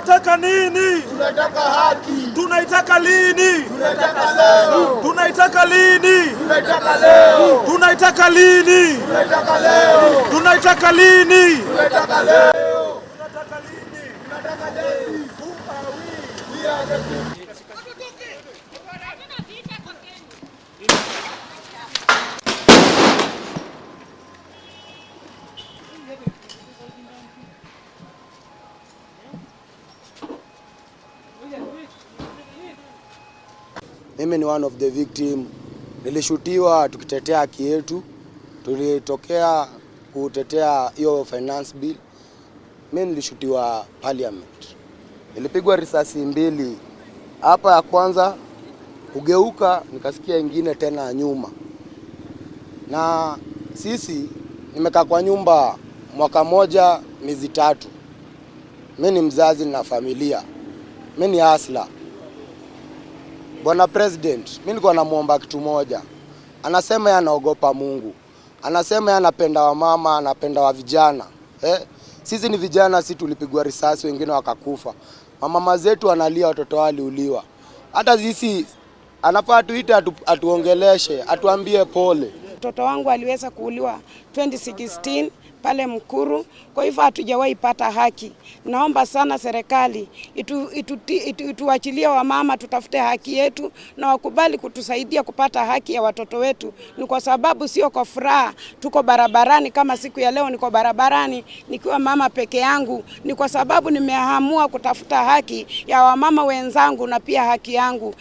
Tunataka nini? Tunataka haki. Tunaitaka lini? Tunataka leo. Tunaitaka lini? Tunataka leo. Tunaitaka lini? Tunataka leo. Tunaitaka lini? Tunataka leo. Tunataka lini? Tunataka leo. Who are we? We are the people. Mimi ni one of the victim. Nilishutiwa tukitetea haki yetu. Tulitokea kutetea hiyo finance bill. Mimi nilishutiwa parliament. Nilipigwa risasi mbili. Hapa ya kwanza kugeuka nikasikia ingine tena nyuma. Na sisi nimekaa kwa nyumba mwaka moja miezi 3. Mimi ni mzazi na familia. Mimi ni hustler. Bwana President, mimi nilikuwa namuomba kitu moja. Anasema yeye anaogopa Mungu. Anasema yeye anapenda wamama, anapenda wa vijana. Sisi ni vijana, sisi tulipigwa risasi, wengine wakakufa. Mama zetu analia, watoto wao waliuliwa. Hata sisi anafaa tuite atuongeleshe, atuambie pole. Mtoto wangu aliweza kuuliwa 2016 pale Mkuru, kwa hivyo hatujawahi pata haki. Naomba sana serikali ituachilie wamama, tutafute haki yetu na wakubali kutusaidia kupata haki ya watoto wetu. Ni kwa sababu sio kwa furaha tuko barabarani kama siku ya leo niko barabarani nikiwa mama peke yangu. Ni kwa sababu nimeamua kutafuta haki ya wamama wenzangu na pia haki yangu.